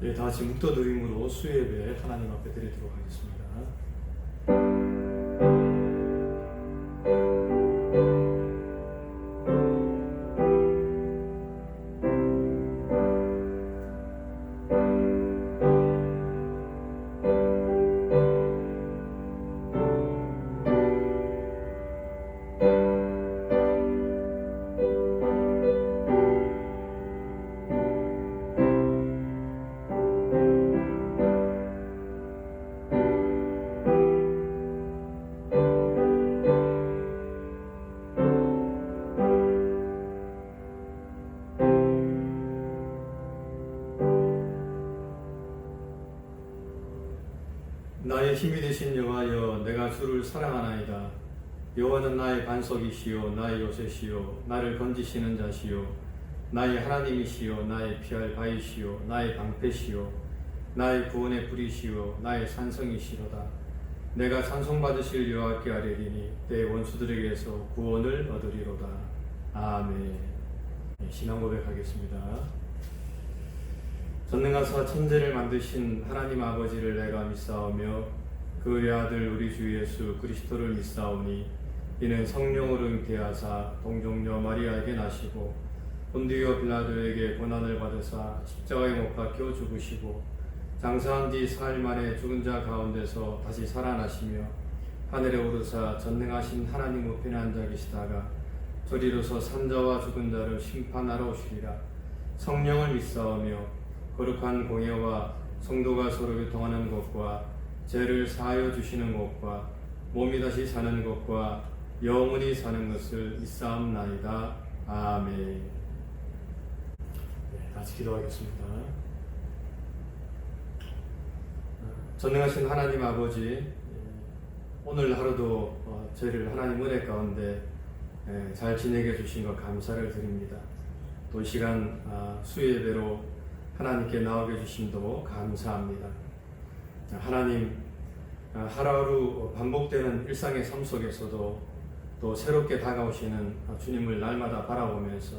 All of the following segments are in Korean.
예, 다 같이 묵도드림으로 수예배 하나님 앞에 드리도록 하겠습니다. 나의 힘이 되신 여호와여, 내가 주를 사랑하나이다. 여호와는 나의 반석이시요 나의 요새시요 나를 건지시는 자시요 나의 하나님이시요 나의 피할 바위시요 나의 방패시요 나의 구원의 뿌리시요 나의 산성이시로다. 내가 찬송받으실 여호와께 아뢰리니 내 원수들에게서 구원을 얻으리로다. 아멘. 신앙 고백하겠습니다. 전능하사 천지를 만드신 하나님 아버지를 내가 믿사오며 그의 아들 우리 주 예수 그리스도를 믿사오니 이는 성령으로 잉태하사 동정녀 마리아에게 나시고 본디오 빌라도에게 고난을 받으사 십자가에 못 박혀 죽으시고 장사한 뒤 사흘 만에 죽은 자 가운데서 다시 살아나시며 하늘에 오르사 전능하신 하나님 우편에 앉아 계시다가 저리로서 산자와 죽은 자를 심판하러 오시리라. 성령을 믿사오며 거룩한 공예와 성도가 서로 교통하는 것과 죄를 사하여 주시는 것과 몸이 다시 사는 것과 영원히 사는 것을 믿사옵나이다. 아멘. 같이 기도하겠습니다. 전능하신 하나님 아버지, 오늘 하루도 저희를 하나님 은혜 가운데 잘 지내게 해주신 것 감사를 드립니다. 또 이 시간 수예배로 하나님께 나오게 해주심도 감사합니다. 하나님, 하루하루 반복되는 일상의 삶 속에서도 또 새롭게 다가오시는 주님을 날마다 바라보면서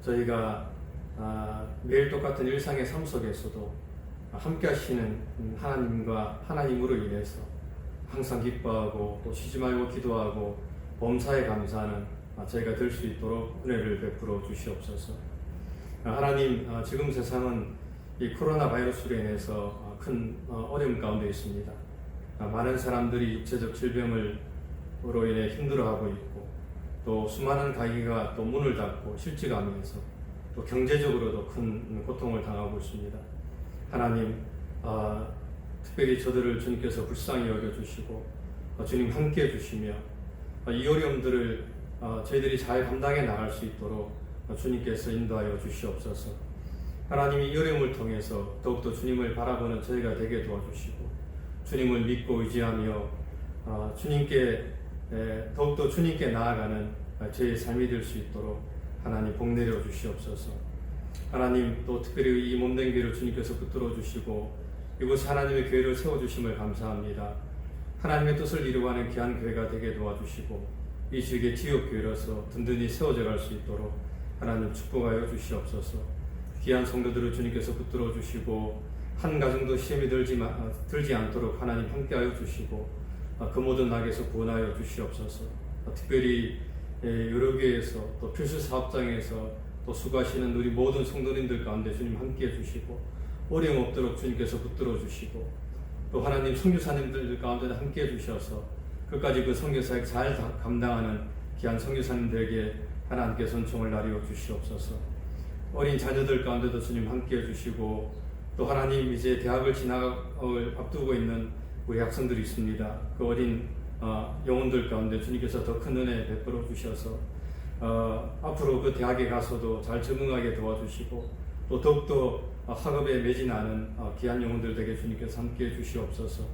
저희가 매일 똑같은 일상의 삶 속에서도 함께 하시는 하나님과 하나님으로 인해서 항상 기뻐하고 또 쉬지 말고 기도하고 범사에 감사하는 저희가 될 수 있도록 은혜를 베풀어 주시옵소서. 하나님, 지금 세상은 이 코로나 바이러스로 인해서 큰 어려움 가운데 있습니다. 많은 사람들이 육체적 질병으로 인해 힘들어하고 있고 또 수많은 가게가 또 문을 닫고 실직하면서 또 경제적으로도 큰 고통을 당하고 있습니다. 하나님, 특별히 저들을 주님께서 불쌍히 여겨주시고 주님 함께 해주시며 이 어려움들을 저희들이 잘 감당해 나갈 수 있도록 주님께서 인도하여 주시옵소서. 하나님이 이 어려움을 통해서 더욱더 주님을 바라보는 저희가 되게 도와주시고 주님을 믿고 의지하며 더욱더 주님께 나아가는 저희의 삶이 될 수 있도록 하나님 복 내려 주시옵소서. 하나님, 또 특별히 이 몸된 교회를 주님께서 붙들어 주시고 이곳 하나님의 교회를 세워주심을 감사합니다. 하나님의 뜻을 이루어가는 귀한 교회가 되게 도와주시고 이 지역의 지역교회로서 든든히 세워져 갈 수 있도록 하나님 축복하여 주시옵소서. 귀한 성도들을 주님께서 붙들어 주시고 한 가정도 시험이 들지 않도록 하나님 함께하여 주시고 그 모든 악에서 구원하여 주시옵소서. 특별히 여러 교회에서 또 필수 사업장에서 또 수고하시는 우리 모든 성도님들 가운데 주님 함께해 주시고 어려움 없도록 주님께서 붙들어 주시고 또 하나님 선교사님들 가운데 함께해 주셔서 끝까지 그 선교사역 잘 감당하는 귀한 선교사님들에게 하나님께서 은총을 나누어 주시옵소서. 어린 자녀들 가운데도 주님 함께해 주시고 또 하나님 이제 대학을 진학을 앞두고 있는 우리 학생들이 있습니다. 그 어린 영혼들 가운데 주님께서 더 큰 은혜 베풀어 주셔서 앞으로 그 대학에 가서도 잘 적응하게 도와주시고 또 더욱더 학업에 매진하는 귀한 영혼들 되게 주님께서 함께해 주시옵소서.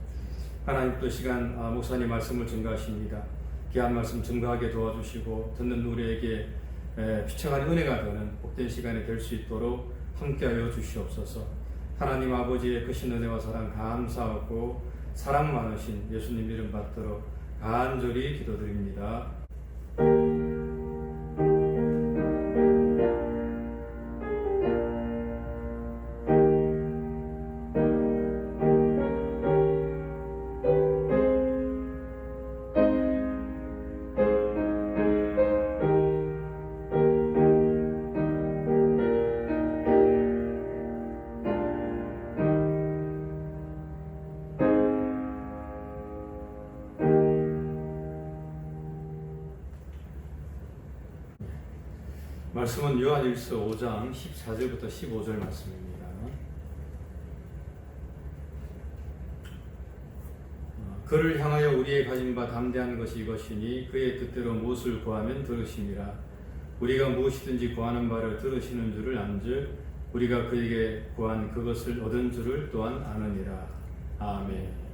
하나님, 또 시간 목사님 말씀을 증거하십니다. 귀한 말씀 증거하게 도와주시고 듣는 우리에게 비참한 은혜가 되는 복된 시간이 될 수 있도록 함께하여 주시옵소서. 하나님 아버지의 크신 은혜와 사랑 감사하고 사랑 많으신 예수님 이름 받들어 간절히 기도드립니다. 말씀은 요한일서 5장 14절부터 15절 말씀입니다. 그를 향하여 우리의 가진 바 담대한 것이 이것이니 그의 뜻대로 무엇을 구하면 들으시니라. 우리가 무엇이든지 구하는 바를 들으시는 줄을 안즉 우리가 그에게 구한 그것을 얻은 줄을 또한 아느니라. 아멘.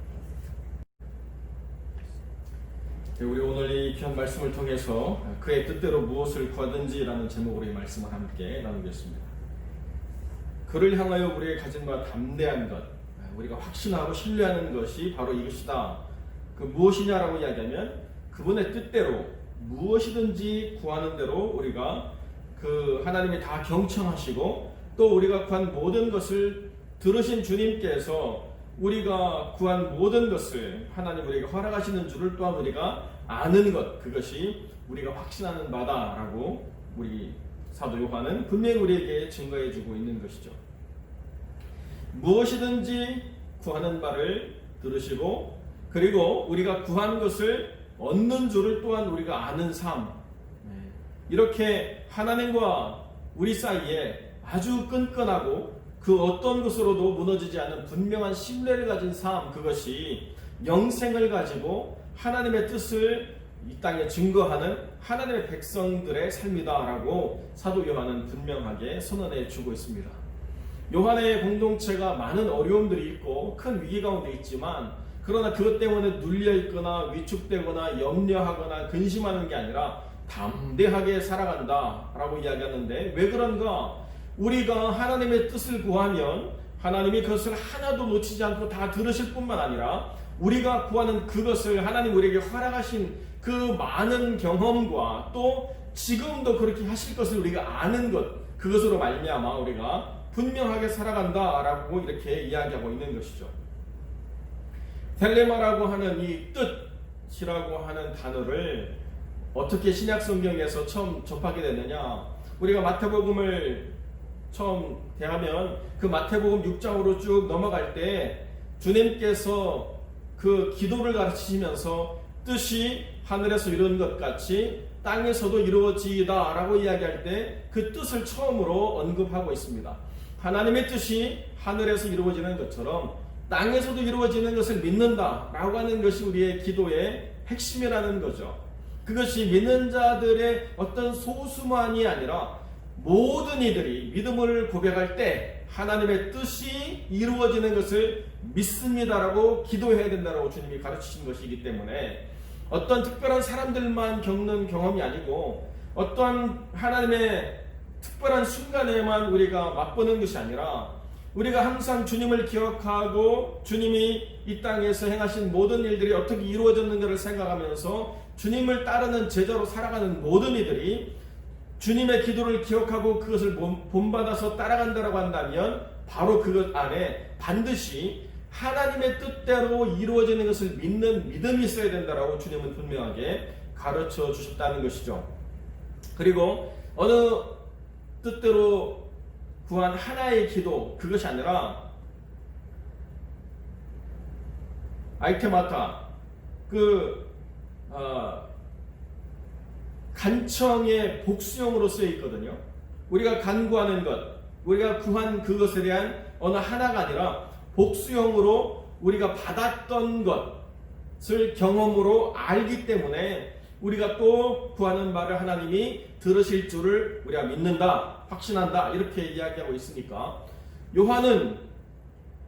우리 오늘 이 귀한 말씀을 통해서 그의 뜻대로 무엇을 구하든지라는 제목으로 이 말씀을 함께 나누겠습니다. 그를 향하여 우리의 가진 바 담대한 것, 우리가 확신하고 신뢰하는 것이 바로 이것이다. 그 무엇이냐라고 이야기하면 그분의 뜻대로 무엇이든지 구하는 대로 우리가 그 하나님이 다 경청하시고 또 우리가 구한 모든 것을 들으신 주님께서 우리가 구한 모든 것을 하나님 우리에게 허락하시는 줄을 또한 우리가 아는 것, 그것이 우리가 확신하는 바다라고 우리 사도 요한은 분명히 우리에게 증거해 주고 있는 것이죠. 무엇이든지 구하는 바를 들으시고 그리고 우리가 구한 것을 얻는 줄을 또한 우리가 아는 삶, 이렇게 하나님과 우리 사이에 아주 끈끈하고 그 어떤 것으로도 무너지지 않는 분명한 신뢰를 가진 삶, 그것이 영생을 가지고 하나님의 뜻을 이 땅에 증거하는 하나님의 백성들의 삶이다라고 사도 요한은 분명하게 선언해 주고 있습니다. 요한의 공동체가 많은 어려움들이 있고 큰 위기 가운데 있지만 그러나 그것 때문에 눌려 있거나 위축되거나 염려하거나 근심하는 게 아니라 담대하게 살아간다라고 이야기하는데 왜 그런가? 우리가 하나님의 뜻을 구하면 하나님이 그것을 하나도 놓치지 않고 다 들으실 뿐만 아니라 우리가 구하는 그것을 하나님 우리에게 허락하신 그 많은 경험과 또 지금도 그렇게 하실 것을 우리가 아는 것, 그것으로 말미암아 우리가 분명하게 살아간다라고 이렇게 이야기하고 있는 것이죠. 텔레마라고 하는 이 뜻이라고 하는 단어를 어떻게 신약 성경에서 처음 접하게 됐느냐? 우리가 마태복음을 처음 대하면 그 마태복음 6장으로 쭉 넘어갈 때 주님께서 그 기도를 가르치시면서 뜻이 하늘에서 이루어진 것 같이 땅에서도 이루어지이다 라고 이야기할 때 그 뜻을 처음으로 언급하고 있습니다. 하나님의 뜻이 하늘에서 이루어지는 것처럼 땅에서도 이루어지는 것을 믿는다 라고 하는 것이 우리의 기도의 핵심이라는 거죠. 그것이 믿는 자들의 어떤 소수만이 아니라 모든 이들이 믿음을 고백할 때 하나님의 뜻이 이루어지는 것을 믿습니다라고 기도해야 된다라고 주님이 가르치신 것이기 때문에 어떤 특별한 사람들만 겪는 경험이 아니고 어떠한 하나님의 특별한 순간에만 우리가 맛보는 것이 아니라 우리가 항상 주님을 기억하고 주님이 이 땅에서 행하신 모든 일들이 어떻게 이루어졌는가를 생각하면서 주님을 따르는 제자로 살아가는 모든 이들이 주님의 기도를 기억하고 그것을 본받아서 따라간다고 한다면 바로 그것 안에 반드시 하나님의 뜻대로 이루어지는 것을 믿는 믿음이 있어야 된다라고 주님은 분명하게 가르쳐 주셨다는 것이죠. 그리고 어느 뜻대로 구한 하나의 기도, 그것이 아니라 아이테마타, 간청의 복수형으로 쓰여 있거든요. 우리가 간구하는 것, 우리가 구한 그것에 대한 어느 하나가 아니라 복수형으로 우리가 받았던 것을 경험으로 알기 때문에 우리가 또 구하는 바를 하나님이 들으실 줄을 우리가 믿는다, 확신한다, 이렇게 이야기하고 있으니까 요한은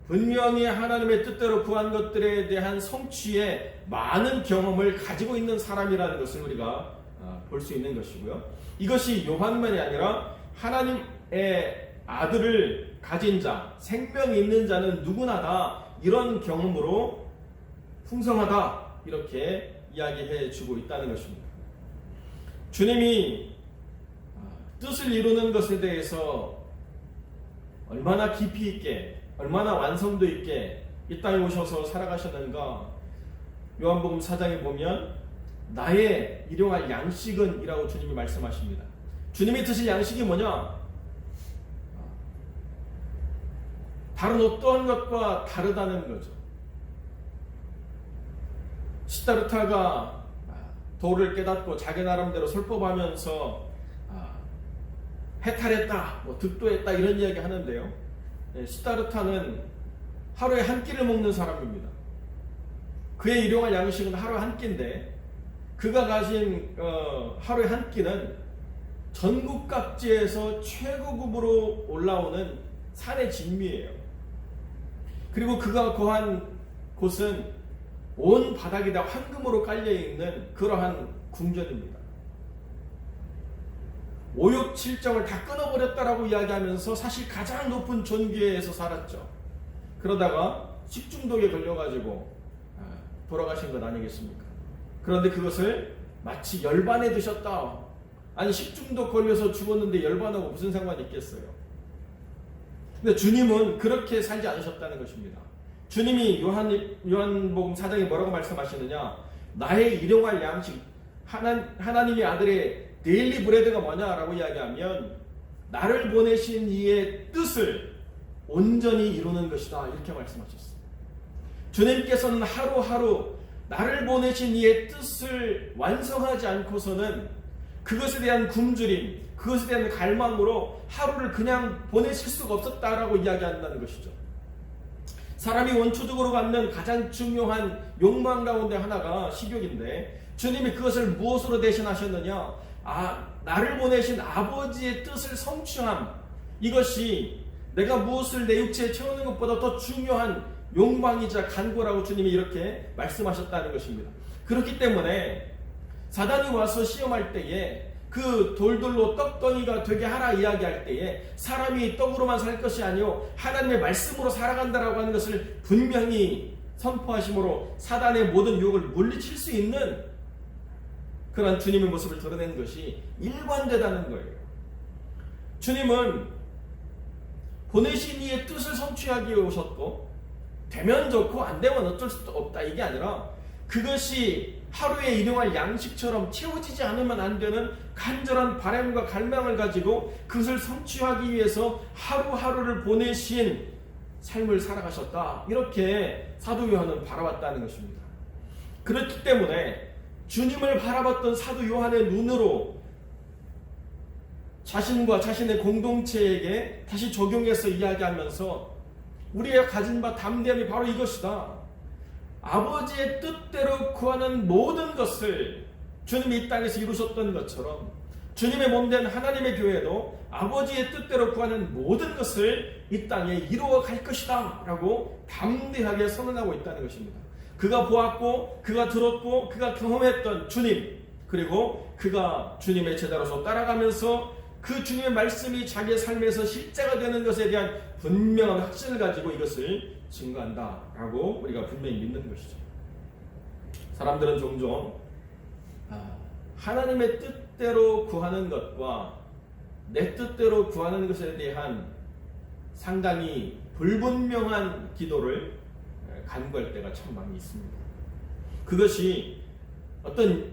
분명히 하나님의 뜻대로 구한 것들에 대한 성취에 많은 경험을 가지고 있는 사람이라는 것을 우리가 볼 수 있는 것이고요. 이것이 요한만이 아니라 하나님의 아들을 가진 자, 생명이 있는 자는 누구나 다 이런 경험으로 풍성하다, 이렇게 이야기해 주고 있다는 것입니다. 주님이 뜻을 이루는 것에 대해서 얼마나 깊이 있게, 얼마나 완성도 있게 이 땅에 오셔서 살아가셨는가. 요한복음 4장에 보면 나의 일용할 양식은 이라고 주님이 말씀하십니다. 주님이 드실 양식이 뭐냐? 다른 어떠한 것과 다르다는 거죠. 시다르타가 도를 깨닫고 자기 나름대로 설법하면서 해탈했다, 뭐 득도했다 이런 이야기 하는데요. 시다르타는 하루에 한 끼를 먹는 사람입니다. 그의 일용할 양식은 하루에 한 끼인데 그가 가진 하루에 한 끼는 전국 각지에서 최고급으로 올라오는 산의 진미예요. 그리고 그가 거한 곳은 온 바닥이 다 황금으로 깔려있는 그러한 궁전입니다. 5육 7정을 다 끊어버렸다라고 이야기하면서 사실 가장 높은 존귀에서 살았죠. 그러다가 식중독에 걸려가지고 돌아가신 것 아니겠습니까? 그런데 그것을 마치 열반에 드셨다. 아니 식중독 걸려서 죽었는데 열반하고 무슨 상관이 있겠어요? 근데 주님은 그렇게 살지 않으셨다는 것입니다. 주님이 요한복음 4장에 뭐라고 말씀하시느냐? 나의 일용할 양식, 하나님의 아들의 데일리 브레드가 뭐냐라고 이야기하면 나를 보내신 이의 뜻을 온전히 이루는 것이다 이렇게 말씀하셨어요. 주님께서는 하루하루 나를 보내신 이의 뜻을 완성하지 않고서는 그것에 대한 굶주림, 그것에 대한 갈망으로 하루를 그냥 보내실 수가 없었다라고 이야기한다는 것이죠. 사람이 원초적으로 갖는 가장 중요한 욕망 가운데 하나가 식욕인데 주님이 그것을 무엇으로 대신하셨느냐? 나를 보내신 아버지의 뜻을 성취함. 이것이 내가 무엇을 내 육체에 채우는 것보다 더 중요한 욕망이자 간구라고 주님이 이렇게 말씀하셨다는 것입니다. 그렇기 때문에 사단이 와서 시험할 때에 그 돌들로 떡덩이가 되게 하라 이야기할 때에 사람이 떡으로만 살 것이 아니요 하나님의 말씀으로 살아간다라고 하는 것을 분명히 선포하심으로 사단의 모든 유혹을 물리칠 수 있는 그런 주님의 모습을 드러낸 것이 일관되다는 거예요. 주님은 보내신 이의 뜻을 성취하기 위해 오셨고 되면 좋고 안 되면 어쩔 수도 없다 이게 아니라 그것이 하루에 일용할 양식처럼 채워지지 않으면 안 되는 간절한 바람과 갈망을 가지고 그것을 성취하기 위해서 하루하루를 보내신 삶을 살아가셨다. 이렇게 사도 요한은 바라봤다는 것입니다. 그렇기 때문에 주님을 바라봤던 사도 요한의 눈으로 자신과 자신의 공동체에게 다시 적용해서 이야기하면서 우리가 가진 바 담대함이 바로 이것이다. 아버지의 뜻대로 구하는 모든 것을 주님이 이 땅에서 이루셨던 것처럼 주님의 몸된 하나님의 교회도 아버지의 뜻대로 구하는 모든 것을 이 땅에 이루어 갈 것이다 라고 담대하게 선언하고 있다는 것입니다. 그가 보았고 그가 들었고 그가 경험했던 주님, 그리고 그가 주님의 제자로서 따라가면서 그 주님의 말씀이 자기의 삶에서 실제가 되는 것에 대한 분명한 확신을 가지고 이것을 증거한다라고 우리가 분명히 믿는 것이죠. 사람들은 종종 하나님의 뜻대로 구하는 것과 내 뜻대로 구하는 것에 대한 상당히 불분명한 기도를 간구할 때가 참 많이 있습니다. 그것이 어떤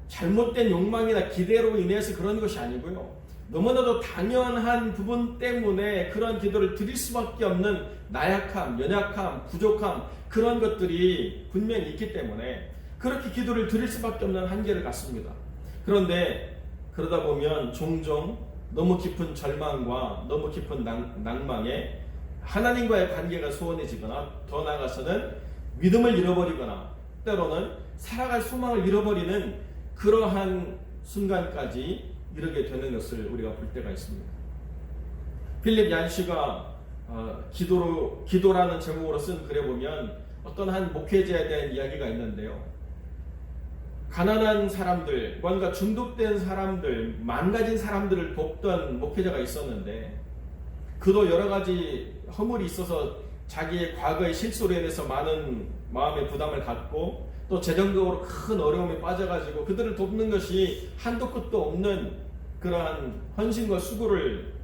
잘못된 욕망이나 기대로 인해서 그런 것이 아니고요. 너무나도 당연한 부분 때문에 그런 기도를 드릴 수밖에 없는 나약함, 연약함, 부족함 그런 것들이 분명히 있기 때문에 그렇게 기도를 드릴 수밖에 없는 한계를 갖습니다. 그런데 그러다 보면 종종 너무 깊은 절망과 너무 깊은 낭망에 하나님과의 관계가 소원해지거나 더 나아가서는 믿음을 잃어버리거나 때로는 살아갈 소망을 잃어버리는 그러한 순간까지 이르게 되는 것을 우리가 볼 때가 있습니다. 필립 얀시가 기도라는 제목으로 쓴 글에 보면 어떤 한 목회자에 대한 이야기가 있는데요. 가난한 사람들, 뭔가 중독된 사람들, 망가진 사람들을 돕던 목회자가 있었는데 그도 여러 가지 허물이 있어서 자기의 과거의 실수로 인해서 많은 마음의 부담을 갖고 또 재정적으로 큰 어려움에 빠져가지고 그들을 돕는 것이 한도 끝도 없는 그러한 헌신과 수고를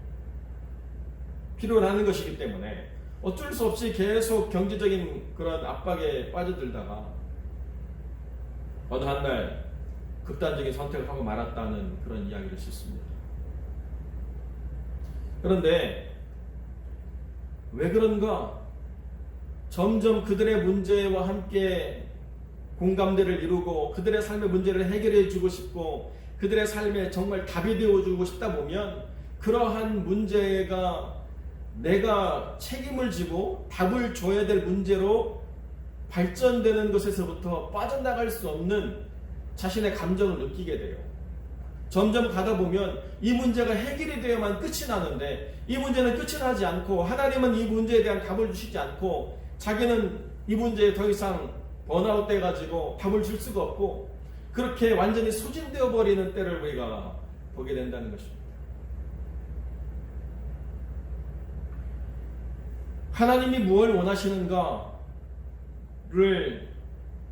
필요로 하는 것이기 때문에 어쩔 수 없이 계속 경제적인 그런 압박에 빠져들다가 어느 한날 극단적인 선택을 하고 말았다는 그런 이야기를 듣습니다. 그런데 왜 그런가? 점점 그들의 문제와 함께 공감대를 이루고 그들의 삶의 문제를 해결해 주고 싶고 그들의 삶에 정말 답이 되어주고 싶다 보면 그러한 문제가 내가 책임을 지고 답을 줘야 될 문제로 발전되는 것에서부터 빠져나갈 수 없는 자신의 감정을 느끼게 돼요. 점점 가다 보면 이 문제가 해결이 되어야만 끝이 나는데 이 문제는 끝이 나지 않고 하나님은 이 문제에 대한 답을 주시지 않고 자기는 이 문제에 더 이상 번아웃 돼가지고 답을 줄 수가 없고 그렇게 완전히 소진되어 버리는 때를 우리가 보게 된다는 것입니다. 하나님이 무엇을 원하시는가를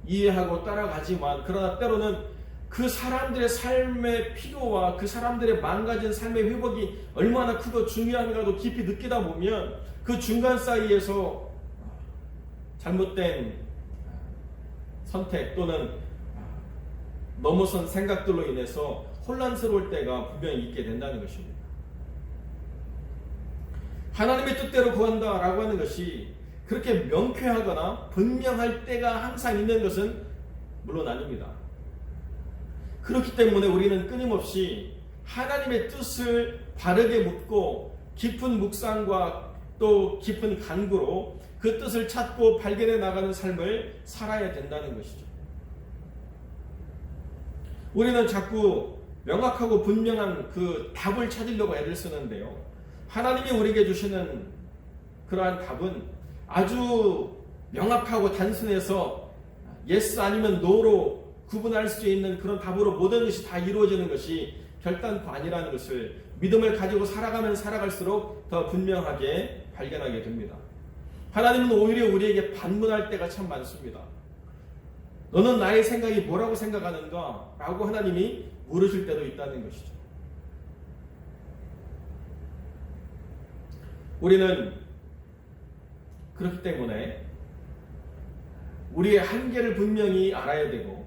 이해하고 따라가지만 그러나 때로는 그 사람들의 삶의 필요와 그 사람들의 망가진 삶의 회복이 얼마나 크고 중요한가도 깊이 느끼다 보면 그 중간 사이에서 잘못된 선택 또는 넘어선 생각들로 인해서 혼란스러울 때가 분명히 있게 된다는 것입니다. 하나님의 뜻대로 구한다라고 하는 것이 그렇게 명쾌하거나 분명할 때가 항상 있는 것은 물론 아닙니다. 그렇기 때문에 우리는 끊임없이 하나님의 뜻을 바르게 묻고 깊은 묵상과 또 깊은 간구로 그 뜻을 찾고 발견해 나가는 삶을 살아야 된다는 것이죠. 우리는 자꾸 명확하고 분명한 그 답을 찾으려고 애를 쓰는데요. 하나님이 우리에게 주시는 그러한 답은 아주 명확하고 단순해서 yes 아니면 no로 구분할 수 있는 그런 답으로 모든 것이 다 이루어지는 것이 결단코 아니라는 것을 믿음을 가지고 살아가면 살아갈수록 더 분명하게 발견하게 됩니다. 하나님은 오히려 우리에게 반문할 때가 참 많습니다. 너는 나의 생각이 뭐라고 생각하는가? 라고 하나님이 물으실 때도 있다는 것이죠. 우리는 그렇기 때문에 우리의 한계를 분명히 알아야 되고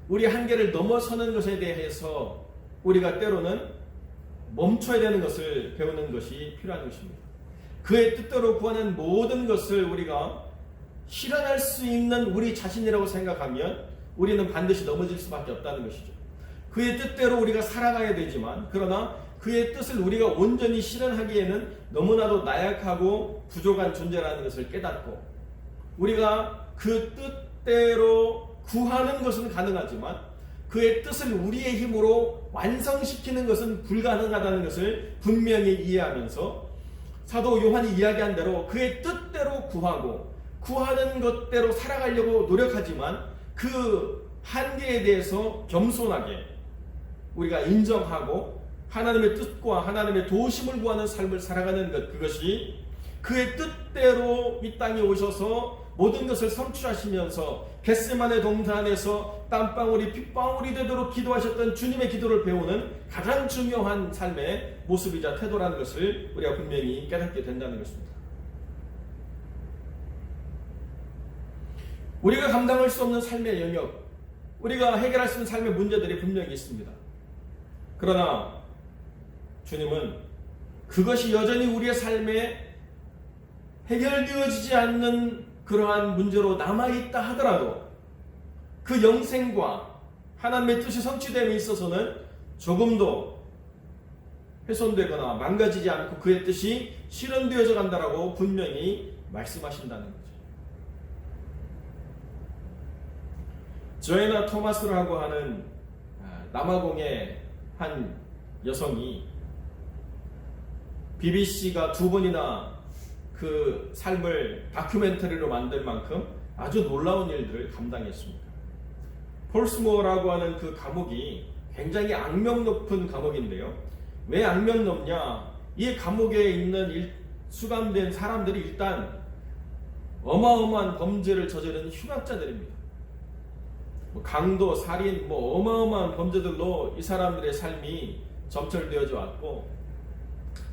우리의 한계를 넘어서는 것에 대해서 우리가 때로는 멈춰야 되는 것을 배우는 것이 필요한 것입니다. 그의 뜻대로 구하는 모든 것을 우리가 실현할 수 있는 우리 자신이라고 생각하면 우리는 반드시 넘어질 수밖에 없다는 것이죠. 그의 뜻대로 우리가 살아가야 되지만 그러나 그의 뜻을 우리가 온전히 실현하기에는 너무나도 나약하고 부족한 존재라는 것을 깨닫고 우리가 그 뜻대로 구하는 것은 가능하지만 그의 뜻을 우리의 힘으로 완성시키는 것은 불가능하다는 것을 분명히 이해하면서 사도 요한이 이야기한 대로 그의 뜻대로 구하고 구하는 것대로 살아가려고 노력하지만 그 한계에 대해서 겸손하게 우리가 인정하고 하나님의 뜻과 하나님의 도우심을 구하는 삶을 살아가는 것, 그것이 그의 뜻대로 이 땅에 오셔서 모든 것을 성취하시면서 겟세마네 동산에서 땀방울이 핏방울이 되도록 기도하셨던 주님의 기도를 배우는 가장 중요한 삶의 모습이자 태도라는 것을 우리가 분명히 깨닫게 된다는 것입니다. 우리가 감당할 수 없는 삶의 영역, 우리가 해결할 수 있는 삶의 문제들이 분명히 있습니다. 그러나 주님은 그것이 여전히 우리의 삶에 해결되어지지 않는 그러한 문제로 남아있다 하더라도 그 영생과 하나님의 뜻이 성취됨에 있어서는 조금도 훼손되거나 망가지지 않고 그의 뜻이 실현되어져 간다라고 분명히 말씀하신다는 거죠. 조애나 토마스라고 하는 남아공의 한 여성이 BBC가 2번이나 그 삶을 다큐멘터리로 만들 만큼 아주 놀라운 일들을 감당했습니다. 폴스모어라고 하는 그 감옥이 굉장히 악명 높은 감옥인데요. 왜 악명 높냐? 이 감옥에 있는 수감된 사람들이 일단 어마어마한 범죄를 저지르는 흉악자들입니다. 강도, 살인, 어마어마한 범죄들로 이 사람들의 삶이 점철되어져 왔고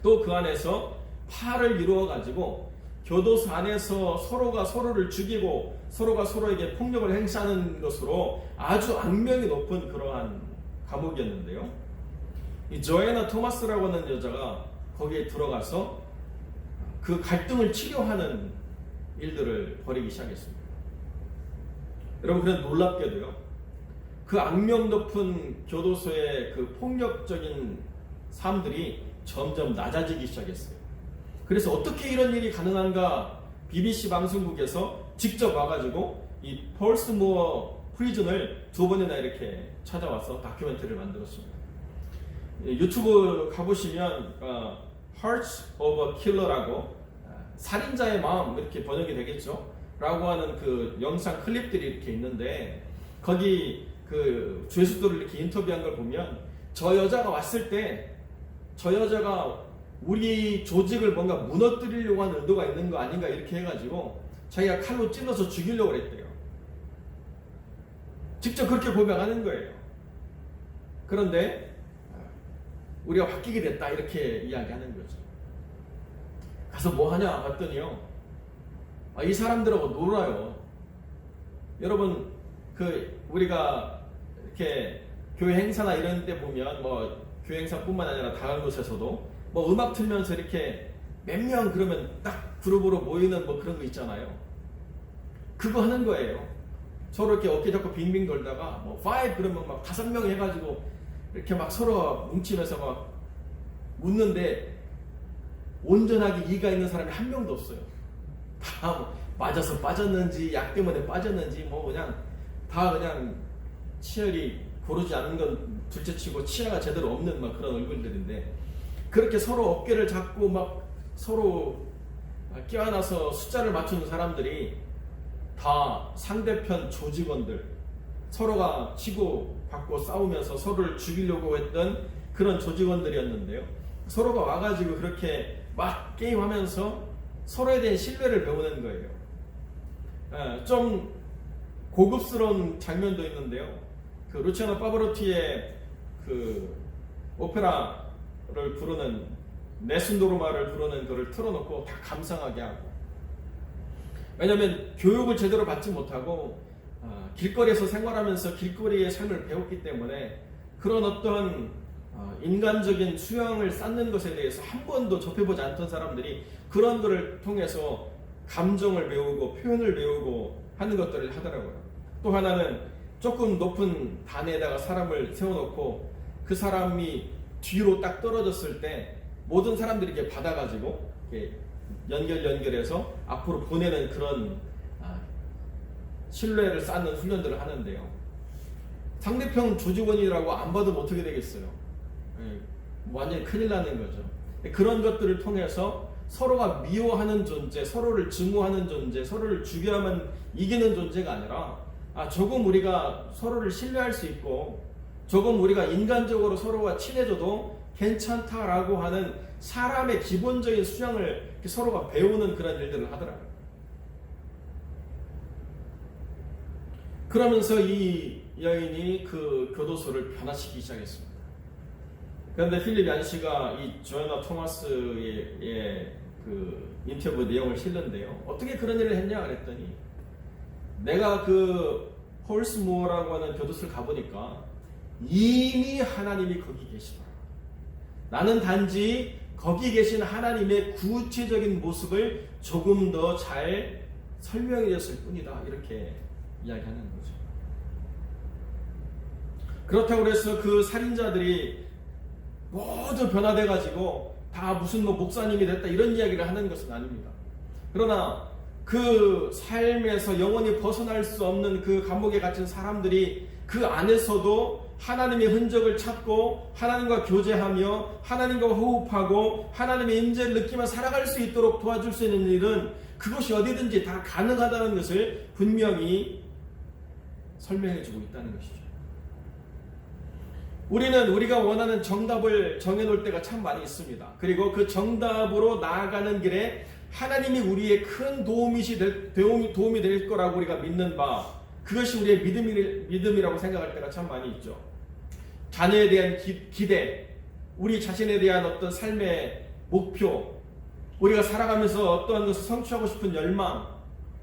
또 그 안에서 파를 이루어 가지고 교도소 안에서 서로가 서로를 죽이고 서로가 서로에게 폭력을 행사하는 것으로 아주 악명이 높은 그러한 감옥이었는데요. 이 조애나 토마스라고 하는 여자가 거기에 들어가서 그 갈등을 치료하는 일들을 벌이기 시작했습니다. 여러분, 그런데 놀랍게도요, 그 악명 높은 교도소의 그 폭력적인 삶들이 점점 낮아지기 시작했어요. 그래서 어떻게 이런 일이 가능한가 BBC 방송국에서 직접 와가지고 이 폴스모어 프리즌을 2번이나 이렇게 찾아와서 다큐멘터리를 만들었습니다. 유튜브 가보시면 Hearts of a Killer라고 살인자의 마음 이렇게 번역이 되겠죠? 라고 하는 그 영상 클립들이 이렇게 있는데 거기 그 죄수들을 이렇게 인터뷰한 걸 보면 저 여자가 왔을 때 저 여자가 우리 조직을 뭔가 무너뜨리려고 하는 의도가 있는 거 아닌가 이렇게 해가지고 자기가 칼로 찔러서 죽이려고 그랬대요. 직접 그렇게 고백하는 거예요. 그런데 우리가 바뀌게 됐다 이렇게 이야기하는 거죠. 가서 뭐 하냐 봤더니요. 이 사람들하고 놀아요. 여러분 그 우리가 이렇게 교회 행사나 이런 데 보면 뭐 교회 행사뿐만 아니라 다른 곳에서도 뭐 음악 틀면서 이렇게 몇 명 그러면 딱 그룹으로 모이는 뭐 그런 거 있잖아요. 그거 하는 거예요. 서로 이렇게 어깨 잡고 빙빙 돌다가 뭐 5 그러면 막 5명 해가지고 이렇게 막 서로 뭉치면서 막 웃는데 온전하게 이가 있는 사람이 한 명도 없어요. 다 맞아서 빠졌는지 약 때문에 빠졌는지 뭐 그냥 다 그냥 치열이 고르지 않은 건 둘째치고 치아가 제대로 없는 막 그런 얼굴들인데 그렇게 서로 어깨를 잡고 막 서로 껴안아서 숫자를 맞추는 사람들이 다 상대편 조직원들 서로가 치고 받고 싸우면서 서로를 죽이려고 했던 그런 조직원들이었는데요. 서로가 와가지고 그렇게 막 게임하면서 서로에 대한 신뢰를 배우는 거예요. 좀 고급스러운 장면도 있는데요. 그 루치아노 파바로티의 그 오페라를 부르는 네순도르마를 부르는 거를 틀어놓고 다 감상하게 하고 왜냐하면 교육을 제대로 받지 못하고 길거리에서 생활하면서 길거리의 삶을 배웠기 때문에 그런 어떤 인간적인 수양을 쌓는 것에 대해서 한 번도 접해보지 않던 사람들이 그런 것을 통해서 감정을 배우고 표현을 배우고 하는 것들을 하더라고요. 또 하나는 조금 높은 단에다가 사람을 세워놓고 그 사람이 뒤로 딱 떨어졌을 때 모든 사람들이 이렇게 받아가지고 이렇게 연결해서 앞으로 보내는 그런 신뢰를 쌓는 훈련들을 하는데요. 상대편 조직원이라고 안 받으면 어떻게 되겠어요? 완전히 큰일 나는 거죠. 그런 것들을 통해서 서로가 미워하는 존재, 서로를 증오하는 존재, 서로를 죽여야만 이기는 존재가 아니라 조금 우리가 서로를 신뢰할 수 있고 조금 우리가 인간적으로 서로가 친해져도 괜찮다라고 하는 사람의 기본적인 수양을 서로가 배우는 그런 일들을 하더라고요. 그러면서 이 여인이 그 교도소를 변화시키기 시작했습니다. 그런데 필립 얀시가 이 조아나 토마스의 그 인터뷰 내용을 실는데요. 어떻게 그런 일을 했냐 그랬더니 내가 그 폴스모어라고 하는 교도소를 가보니까 이미 하나님이 거기 계시더라. 나는 단지 거기 계신 하나님의 구체적인 모습을 조금 더 잘 설명해 줬을 뿐이다. 이렇게 이야기하는 거죠. 그렇다고 해서 그 살인자들이 모두 변화돼가지고 다 무슨 뭐 목사님이 됐다 이런 이야기를 하는 것은 아닙니다. 그러나 그 삶에서 영원히 벗어날 수 없는 그 감옥에 갇힌 사람들이 그 안에서도 하나님의 흔적을 찾고 하나님과 교제하며 하나님과 호흡하고 하나님의 임재를 느끼며 살아갈 수 있도록 도와줄 수 있는 일은 그것이 어디든지 다 가능하다는 것을 분명히 설명해주고 있다는 것이죠. 우리는 우리가 원하는 정답을 정해놓을 때가 참 많이 있습니다. 그리고 그 정답으로 나아가는 길에 하나님이 우리의 큰 도움이 될 거라고 우리가 믿는 바, 그것이 우리의 믿음이라고 생각할 때가 참 많이 있죠. 자녀에 대한 기대, 우리 자신에 대한 어떤 삶의 목표, 우리가 살아가면서 어떠한 것을 성취하고 싶은 열망,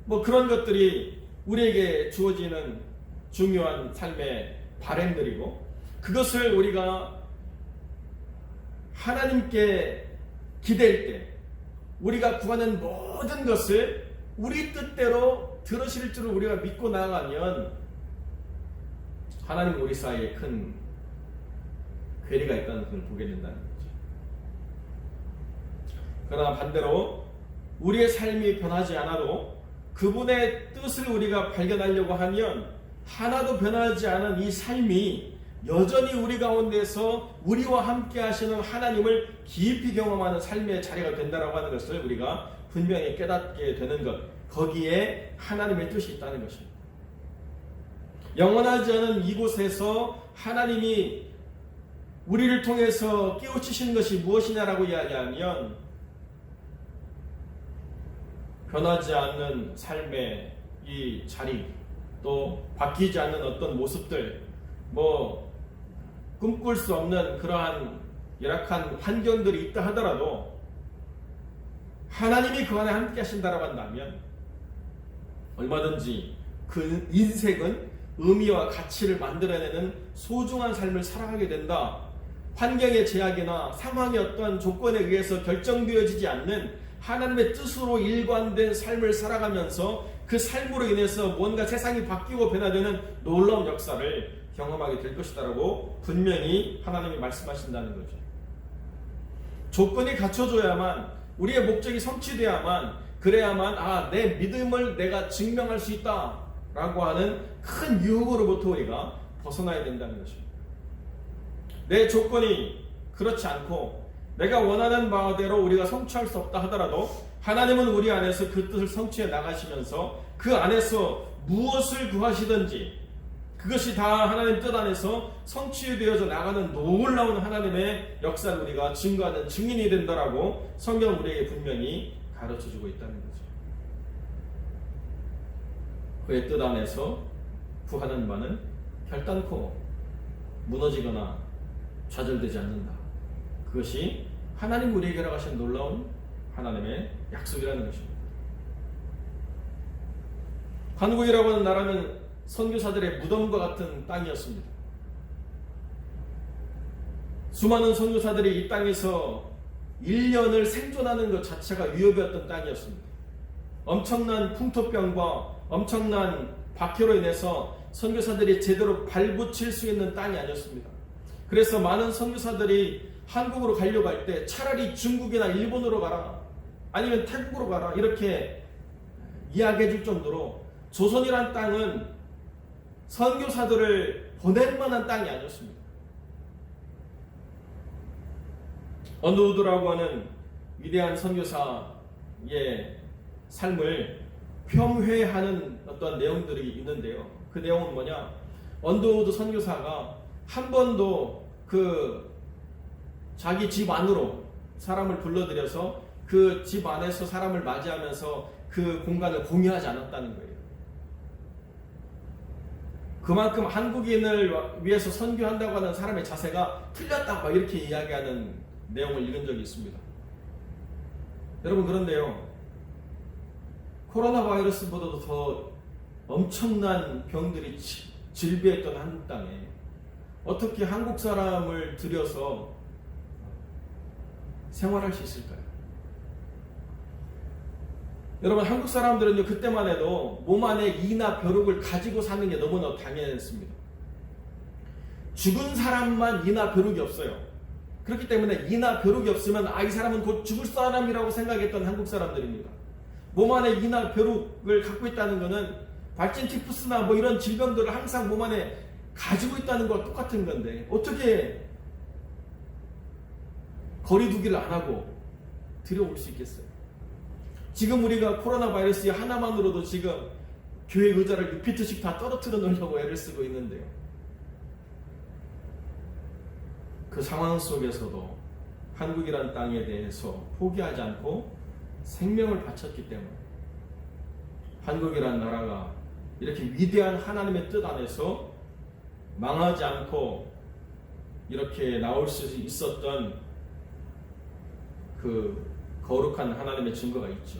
뭐 그런 것들이 우리에게 주어지는 중요한 삶의 바램들이고, 그것을 우리가 하나님께 기댈 때 우리가 구하는 모든 것을 우리 뜻대로 들으실 줄을 우리가 믿고 나아가면 하나님 우리 사이에 큰 괴리가 있다는 것을 보게 된다는 거죠. 그러나 반대로 우리의 삶이 변하지 않아도 그분의 뜻을 우리가 발견하려고 하면 하나도 변하지 않은 이 삶이 여전히 우리 가운데서 우리와 함께 하시는 하나님을 깊이 경험하는 삶의 자리가 된다라고 하는 것을 우리가 분명히 깨닫게 되는 것, 거기에 하나님의 뜻이 있다는 것입니다. 영원하지 않은 이곳에서 하나님이 우리를 통해서 깨우치시는 것이 무엇이냐라고 이야기하면 변하지 않는 삶의 이 자리, 또 바뀌지 않는 어떤 모습들, 꿈꿀 수 없는 그러한 열악한 환경들이 있다 하더라도 하나님이 그 안에 함께 하신다라고 한다면 얼마든지 그 인생은 의미와 가치를 만들어내는 소중한 삶을 살아가게 된다. 환경의 제약이나 상황의 어떤 조건에 의해서 결정되어지지 않는 하나님의 뜻으로 일관된 삶을 살아가면서 그 삶으로 인해서 뭔가 세상이 바뀌고 변화되는 놀라운 역사를 경험하게 될 것이다라고 분명히 하나님이 말씀하신다는 거죠. 조건이 갖춰져야만, 우리의 목적이 성취되어야만, 그래야만 내 믿음을 내가 증명할 수 있다라고 하는 큰 유혹으로부터 우리가 벗어나야 된다는 것입니다. 내 조건이 그렇지 않고 내가 원하는 바대로 우리가 성취할 수 없다 하더라도 하나님은 우리 안에서 그 뜻을 성취해 나가시면서 그 안에서 무엇을 구하시든지 그것이 다 하나님 뜻 안에서 성취되어져 나가는 놀라운 하나님의 역사를 우리가 증거하는 증인이 된다라고 성경은 우리에게 분명히 가르쳐주고 있다는 거죠. 그의 뜻 안에서 구하는 바는 결단코 무너지거나 좌절되지 않는다. 그것이 하나님 우리에게 허락하신 놀라운 하나님의 약속이라는 것입니다. 한국이라고 하는 나라는 선교사들의 무덤과 같은 땅이었습니다. 수많은 선교사들이 이 땅에서 1년을 생존하는 것 자체가 위협이었던 땅이었습니다. 엄청난 풍토병과 엄청난 박해로 인해서 선교사들이 제대로 발붙일 수 있는 땅이 아니었습니다. 그래서 많은 선교사들이 한국으로 가려고 할 때 차라리 중국이나 일본으로 가라, 아니면 태국으로 가라, 이렇게 이야기해 줄 정도로 조선이란 땅은 선교사들을 보낼 만한 땅이 아니었습니다. 언더우드라고 하는 위대한 선교사의 삶을 폄훼하는 어떤 내용들이 있는데요. 그 내용은 뭐냐? 언더우드 선교사가 한 번도 자기 집 안으로 사람을 불러들여서 그 집 안에서 사람을 맞이하면서 그 공간을 공유하지 않았다는 거예요. 그만큼 한국인을 위해서 선교한다고 하는 사람의 자세가 틀렸다, 막 이렇게 이야기하는 내용을 읽은 적이 있습니다. 여러분, 그런데요, 코로나 바이러스보다도 더 엄청난 병들이 질비했던 한국 땅에 어떻게 한국 사람을 들여서 생활할 수 있을까요? 여러분, 한국 사람들은요, 그때만 해도 몸 안에 이나 벼룩을 가지고 사는 게 너무나 당연했습니다. 죽은 사람만 이나 벼룩이 없어요. 그렇기 때문에 이나 벼룩이 없으면 이 사람은 곧 죽을 사람이라고 생각했던 한국 사람들입니다. 몸 안에 이나 벼룩을 갖고 있다는 것은 발진 티푸스나 이런 질병들을 항상 몸 안에 가지고 있다는 것 똑같은 건데 어떻게 거리두기를 안 하고 들여올 수 있겠어요? 지금 우리가 코로나 바이러스 하나만으로도 지금 교회 의자를 6피트씩 다 떨어뜨려 놓으려고 애를 쓰고 있는데요. 그 상황 속에서도 한국이란 땅에 대해서 포기하지 않고 생명을 바쳤기 때문에 한국이란 나라가 이렇게 위대한 하나님의 뜻 안에서 망하지 않고 이렇게 나올 수 있었던 그 거룩한 하나님의 증거가 있죠.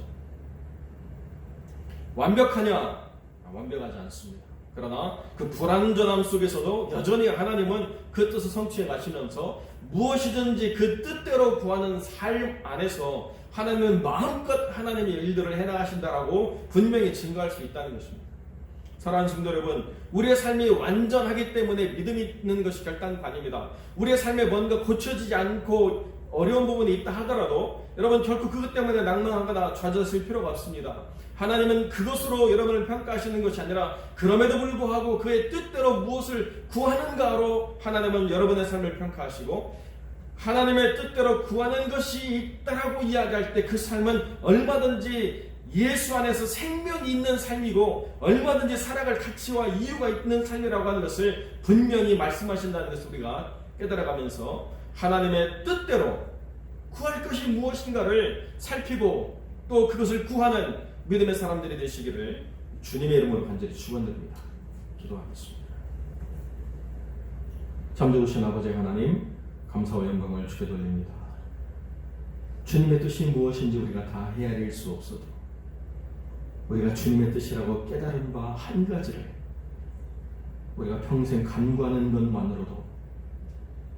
완벽하냐? 완벽하지 않습니다. 그러나 그 불완전함 속에서도 여전히 하나님은 그 뜻을 성취해 가시면서 무엇이든지 그 뜻대로 구하는 삶 안에서 하나님은 마음껏 하나님의 일들을 해나가신다라고 분명히 증거할 수 있다는 것입니다. 사랑하는 성도 여러분, 우리의 삶이 완전하기 때문에 믿음이 있는 것이 결단관입니다. 우리의 삶에 뭔가 고쳐지지 않고 어려운 부분이 있다 하더라도 여러분 결코 그것 때문에 낭망하거나 좌절했을 필요가 없습니다. 하나님은 그것으로 여러분을 평가하시는 것이 아니라 그럼에도 불구하고 그의 뜻대로 무엇을 구하는가로 하나님은 여러분의 삶을 평가하시고, 하나님의 뜻대로 구하는 것이 있다라고 이야기할 때 그 삶은 얼마든지 예수 안에서 생명이 있는 삶이고 얼마든지 살아갈 가치와 이유가 있는 삶이라고 하는 것을 분명히 말씀하신다는 것을 우리가 깨달아가면서 하나님의 뜻대로 구할 것이 무엇인가를 살피고 또 그것을 구하는 믿음의 사람들이 되시기를 주님의 이름으로 간절히 축원드립니다. 기도하겠습니다. 참 좋으신 아버지 하나님, 감사와 영광을 주께 돌립니다. 주님의 뜻이 무엇인지 우리가 다 헤아릴 수 없어도 우리가 주님의 뜻이라고 깨달은 바 한 가지를 우리가 평생 간구하는 것만으로도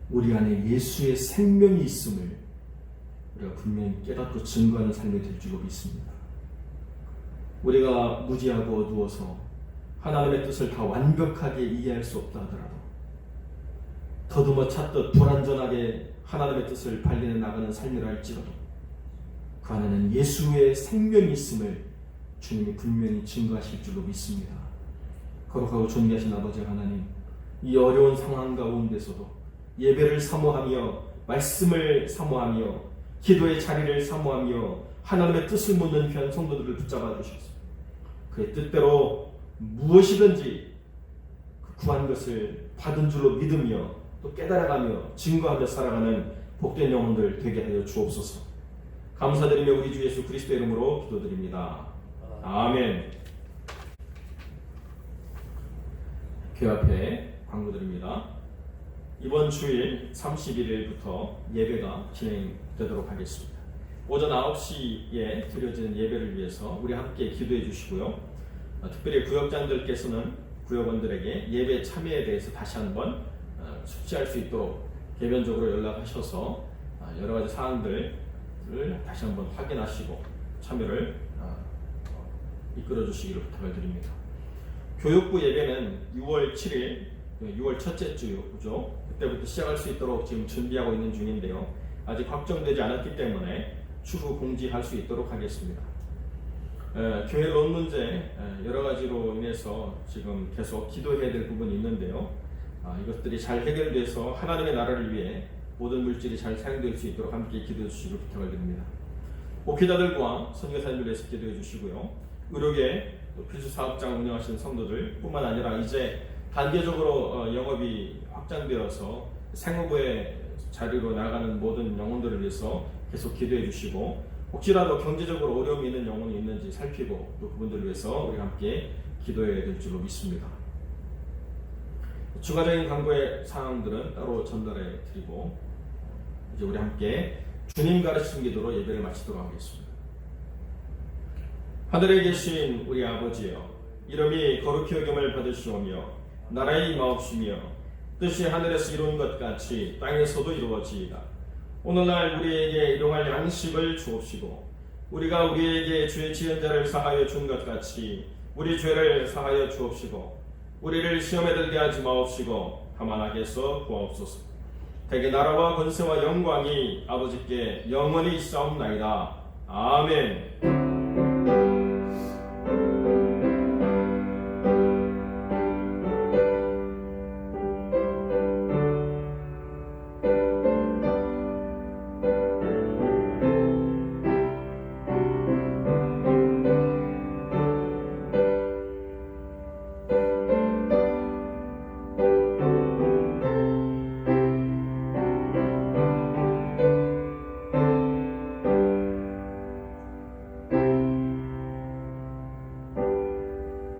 우리 안에 예수의 생명이 있음을 우리가 분명히 깨닫고 증거하는 삶이 될 줄로 믿습니다. 우리가 무지하고 어두워서 하나님의 뜻을 다 완벽하게 이해할 수 없다 하더라도 더듬어 찾듯 불완전하게 하나님의 뜻을 발견해 나가는 삶이라 할지라도 그 안에는 예수의 생명이 있음을 주님이 분명히 증거하실 줄로 믿습니다. 거룩하고 존귀하신 아버지 하나님, 이 어려운 상황 가운데서도 예배를 사모하며 말씀을 사모하며 기도의 자리를 사모하며 하나님의 뜻을 묻는 귀한 성도들을 붙잡아 주셔서 그의 뜻대로 무엇이든지 그 구한 것을 받은 줄로 믿으며 또 깨달아가며 증거하며 살아가는 복된 영혼들 되게 하여 주옵소서. 감사드리며 우리 주 예수 그리스도의 이름으로 기도드립니다. 아멘. 교회 앞에 광고드립니다. 이번 주일 31일부터 예배가 진행되도록 하겠습니다. 오전 9시에 드려지는 예배를 위해서 우리 함께 기도해 주시고요. 특별히 구역장들께서는 구역원들에게 예배 참여에 대해서 다시 한번 숙지할 수 있도록 개별적으로 연락하셔서 여러 가지 사항들을 다시 한번 확인하시고 참여를 이끌어 주시기를 부탁을 드립니다. 교육부 예배는 6월 7일, 6월 첫째 주죠. 그때부터 시작할 수 있도록 지금 준비하고 있는 중인데요. 아직 확정되지 않았기 때문에 추후 공지할 수 있도록 하겠습니다. 교회 론 문제 여러 가지로 인해서 지금 계속 기도해야 될 부분이 있는데요. 이것들이 잘 해결돼서 하나님의 나라를 위해 모든 물질이 잘 사용될 수 있도록 함께 기도해 주시길 부탁을 드립니다. 목회자들과 선교사님을 위해서 기도해 주시고요. 의료계 필수 사업장 운영하시는 성도들 뿐만 아니라 이제 단계적으로 영업이 확장되어서 생업의 자리로 나가는 모든 영혼들을 위해서 계속 기도해 주시고, 혹시라도 경제적으로 어려움이 있는 영혼이 있는지 살피고 또 그분들을 위해서 우리 함께 기도해야 될 줄로 믿습니다. 추가적인 광고의 사항들은 따로 전달해 드리고 이제 우리 함께 주님 가르치신 기도로 예배를 마치도록 하겠습니다. 하늘에 계신 우리 아버지여, 이름이 거룩히 여김을 받으시오며 나라의 임하옵시며 뜻이 하늘에서 이룬 것 같이 땅에서도 이루어지이다. 오늘날 우리에게 일용할 양식을 주옵시고 우리가 우리에게 죄 지은 자를 사하여 준 것 같이 우리 죄를 사하여 주옵시고 우리를 시험에 들게 하지 마옵시고 다만 악에서 구하옵소서. 대개 나라와 권세와 영광이 아버지께 영원히 있사옵나이다. 아멘.